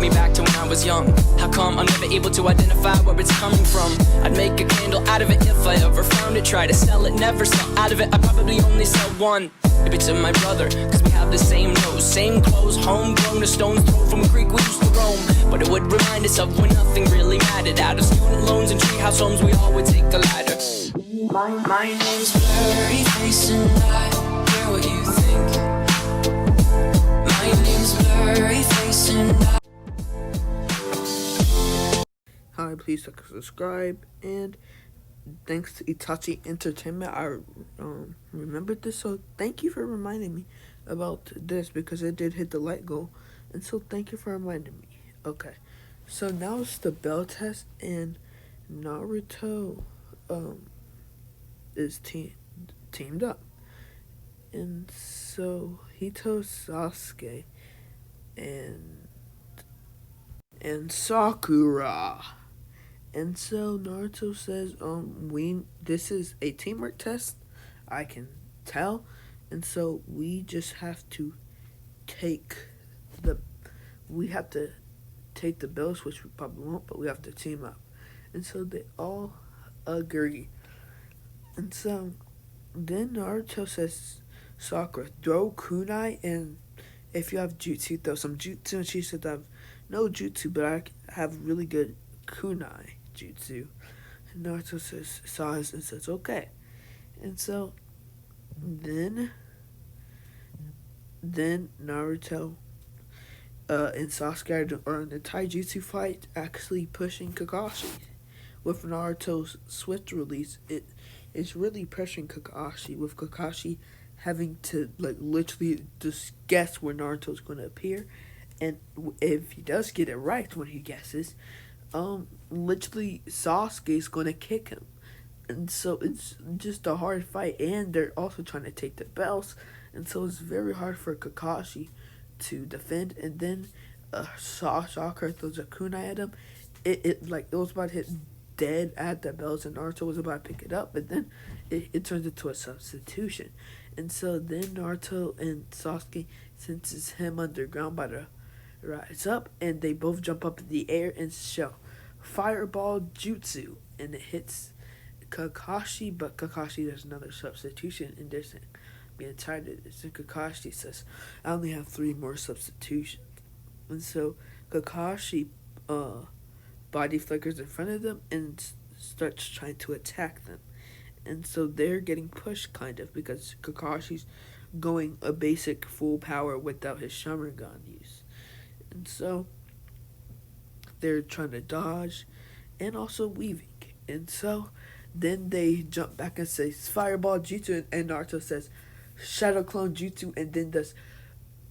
me back to when I was young. How come I'm never able to identify where it's coming from? I'd make a candle out of it if I ever found it. Try to sell it, never sell out of it. I probably only sell one. Maybe to my brother, cause we have the same nose, same clothes, homegrown, a stone's throw from a creek we used to roam. But it would remind us of when nothing really mattered. Out of student loans and treehouse homes, we all would take a ladder. My name's Blurry Face and I care what you think. My name's Blurry Face and I. Hi, please subscribe, and thanks to Itachi Entertainment, I remembered this, so thank you for reminding me about this, because it did hit the like goal, and so thank you for reminding me. Okay, so now it's the bell test, and Naruto is teamed up, and so he told Sasuke and Sakura. And so Naruto says, this is a teamwork test, I can tell, and so we just have to take the bells, which we probably won't, but we have to team up. And so they all agree. And so then Naruto says, Sakura, throw kunai, and if you have jutsu, throw some jutsu. And she said, I have no jutsu, but I have really good kunai jutsu. And Naruto says okay. And so then Naruto and Sasuke are in a taijutsu fight, actually pushing Kakashi. With Naruto's swift release, it is really pressuring Kakashi, with Kakashi having to literally just guess where Naruto's going to appear. And if he does get it right when he guesses, literally Sasuke's gonna kick him. And so it's just a hard fight, and they're also trying to take the belts, and so it's very hard for Kakashi to defend. And then Sakura throws a kunai at him. It was about to hit dead at the belts, and Naruto was about to pick it up, but then it turns into a substitution. And so then Naruto and Sasuke senses him underground by the rise up, and they both jump up in the air and show fireball jutsu, and it hits Kakashi, but Kakashi does another substitution, and they're saying, being tired of this, and Kakashi says, I only have 3 more substitutions. And so Kakashi body flickers in front of them and starts trying to attack them. And so they're getting pushed kind of, because Kakashi's going a basic full power without his Sharingan use. And so they're trying to dodge and also weaving. And so then they jump back and say fireball jutsu, and Naruto says shadow clone jutsu, and then does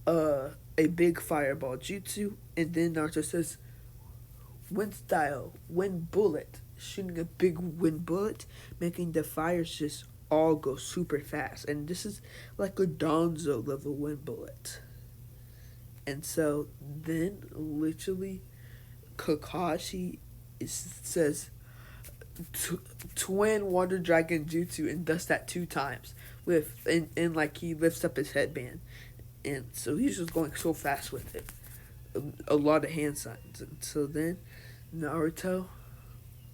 a big fireball jutsu. And then Naruto says wind style, wind bullet, shooting a big wind bullet, making the fires just all go super fast. And this is like a Donzo level wind bullet. And so then literally Kakashi says twin water dragon jutsu, and does that 2 times with and like he lifts up his headband. And so he's just going so fast with it. A lot of hand signs. And so then Naruto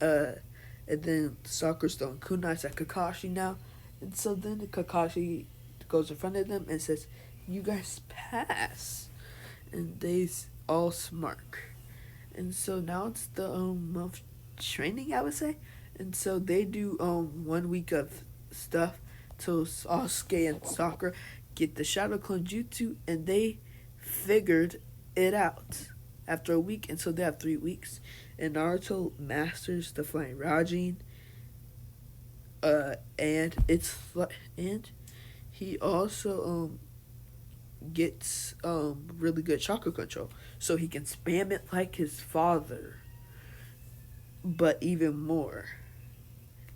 and then Sakura's throwing kunais at Kakashi now. And so then Kakashi goes in front of them and says, you guys pass. And they all smirk. And so now it's the month training, I would say. And so they do 1 week of stuff till Sasuke and Sakura get the Shadow Clone Jutsu, and they figured it out after a week. And so they have 3 weeks. And Naruto masters the Flying Rajin. And he also gets really good chakra control, so he can spam it like his father, but even more,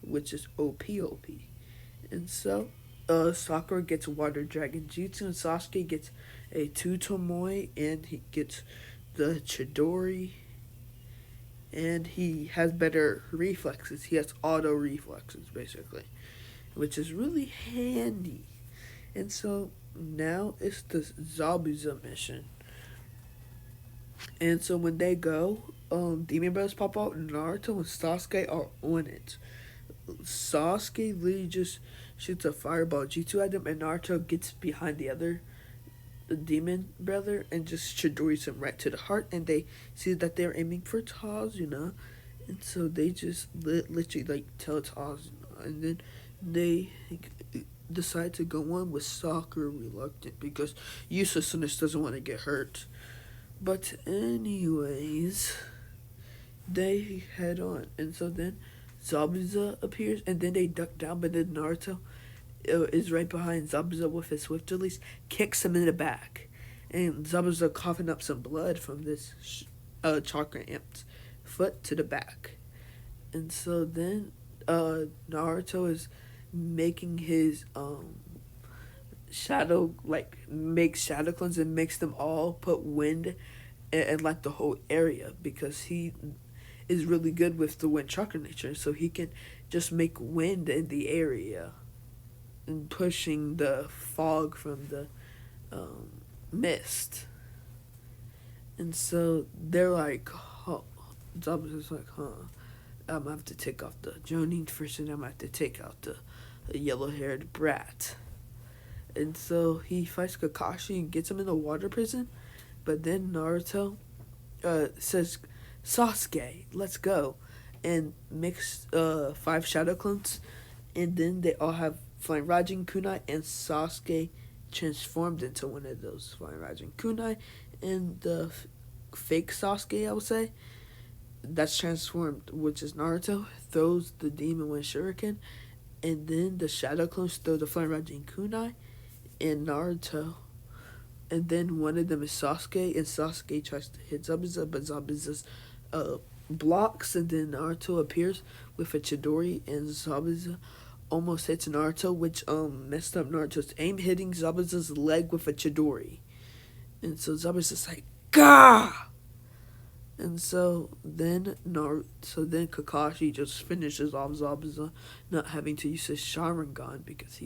which is OP. And so Sakura gets water dragon jutsu, and Sasuke gets a 2 Tomoe, and he gets the Chidori, and he has better reflexes. He has auto reflexes basically, which is really handy. And so now it's the Zabuza mission. And so when they go, Demon Brothers pop out, and Naruto and Sasuke are on it. Sasuke literally just shoots a fireball jutsu at them, and Naruto gets behind the demon brother and just Chidori's him right to the heart, and they see that they're aiming for Tazuna, and so they just literally like tell Tazuna, and then they decide to go on with Sakura reluctant because uselessness doesn't want to get hurt. But anyways, they head on, and so then Zabuza appears, and then they duck down, but then Naruto is right behind Zabuza with his swift release, kicks him in the back, and Zabuza coughing up some blood from this chakra amped foot to the back. And so then Naruto is making his shadow, like makes shadow clones and makes them all put wind and like the whole area, because he is really good with the wind chakra nature, so he can just make wind in the area and pushing the fog from the mist. And so they're like, huh. Zabuza's like, huh, I'm gonna have to take off the Jonin first, and I'm gonna have to take out the yellow-haired brat. And so he fights Kakashi and gets him in the water prison, but then Naruto says, Sasuke, let's go, and makes 5 shadow clones, and then they all have Flying Rajin Kunai, and Sasuke transformed into one of those Flying Rajin Kunai, and the fake Sasuke, I would say, that's transformed, which is Naruto, throws the Demon Wind Shuriken, and then the shadow clones throw the Flying Rajin Kunai, and Naruto. And then one of them is Sasuke, and Sasuke tries to hit Zabuza, but Zabuza's blocks, and then Naruto appears with a Chidori, and Zabuza almost hits Naruto, which messed up Naruto's aim, hitting Zabuza's leg with a Chidori. And so Zabuza's like, Gah! And so then Kakashi just finishes off Zabuza, not having to use his Sharingan, because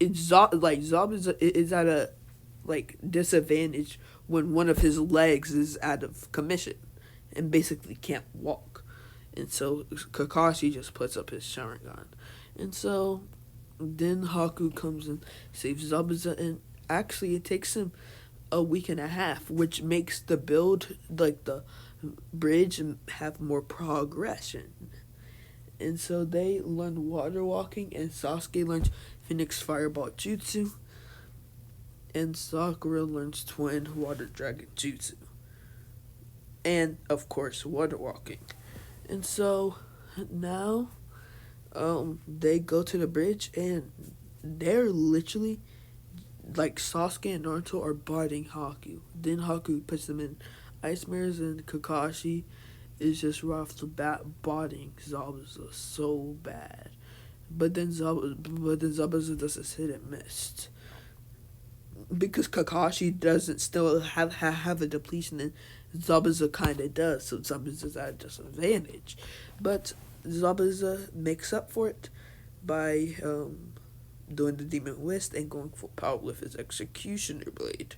Zabuza is at a disadvantage when one of his legs is out of commission and basically can't walk. And so Kakashi just puts up his Sharingan. And so then Haku comes and saves Zabuza, and actually it takes him a week and a half, which makes the build, like the bridge, have more progression. And so they learn water walking, and Sasuke learns Phoenix Fireball Jutsu, and Sakura learns Twin Water Dragon Jutsu. And, of course, water walking. And so, now, they go to the bridge, and they're literally, like, Sasuke and Naruto are biting Haku. Then Haku puts them in ice mirrors, and Kakashi is just right off the bat biting Zabuza so bad. But then Zabuza does this hit and missed, because Kakashi doesn't still have a depletion, and Zabuza kind of does, so Zabuza's at a disadvantage. But Zabuza makes up for it by doing the Demon Whisk and going full power with his Executioner Blade.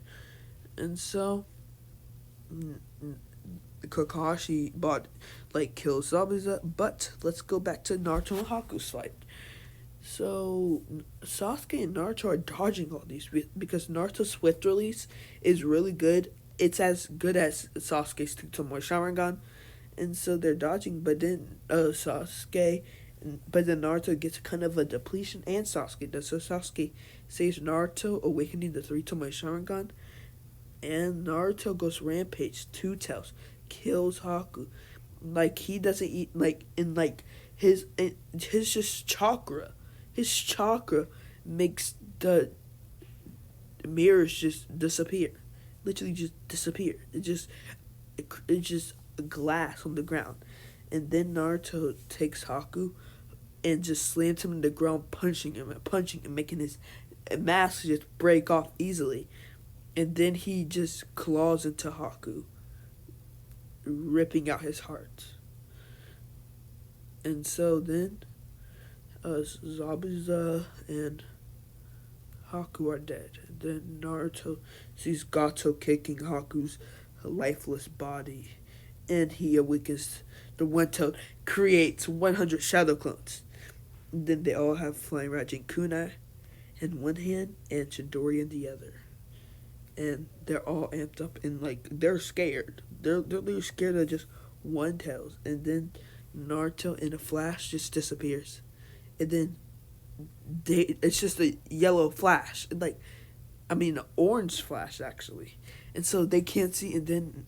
And so Kakashi kills Zabuza, but let's go back to Naruto and Haku's fight. So Sasuke and Naruto are dodging all these because Naruto's Swift Release is really good. It's as good as Sasuke's Tomoe Sharingan, and so they're dodging. But then Naruto gets kind of a depletion, and Sasuke does. So Sasuke saves Naruto, awakening the 3 Tomoe Sharingan, and Naruto goes rampage, 2 tails, kills Haku. He doesn't eat his just chakra. His chakra makes the mirrors just disappear. Literally just disappear. It's just glass on the ground. And then Naruto takes Haku and just slams him in the ground, punching him, making his mask just break off easily. And then he just claws into Haku, ripping out his heart. And so then Zabuza and Haku are dead. And then Naruto sees Gato kicking Haku's lifeless body, and he awakens the one toad, creates 100 shadow clones. And then they all have Flying Rajin Kunai in one hand and Chidori in the other. And they're all amped up and like they're scared. They're literally scared of just one tails. And then Naruto in a flash just disappears. And then it's just a yellow flash. Like an orange flash actually. And so they can't see, and then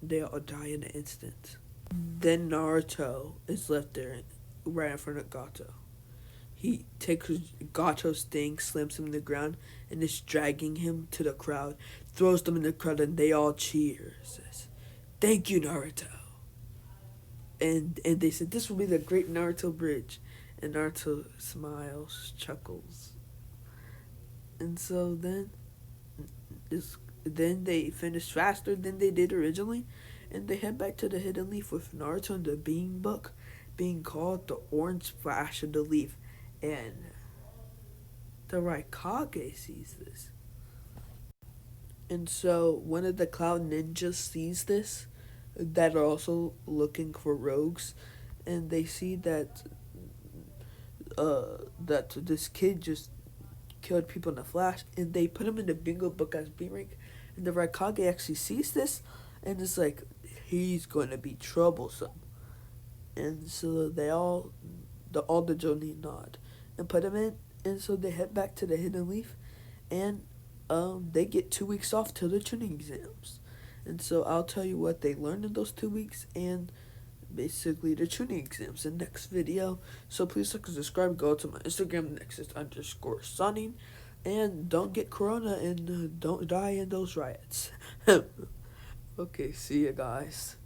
they all die in an instant. Then Naruto is left there right in front of Gato. He takes Gato's thing, slams him in the ground, and is dragging him to the crowd, throws them in the crowd, and they all cheer. Says, "Thank you, Naruto." And they said, "This will be the great Naruto bridge." And Naruto smiles, chuckles. And so then they finish faster than they did originally, and they head back to the Hidden Leaf with Naruto and the Bean Book being called the Orange Flash of the Leaf. And the Raikage sees this. And so one of the Cloud Ninjas sees this, that are also looking for rogues, and they see that this kid just killed people in a flash, and they put him in the bingo book as B rank. And the Raikage actually sees this, and it's like, he's going to be troublesome. And so the Jonin nod and put him in, and so they head back to the Hidden Leaf, and they get 2 weeks off till the tuning exams. And so I'll tell you what they learned in those 2 weeks and basically the tuning exams in the next video. So please like and subscribe, go to my Instagram, Nexus_Sunning, and don't get corona and don't die in those riots. Okay, see ya guys.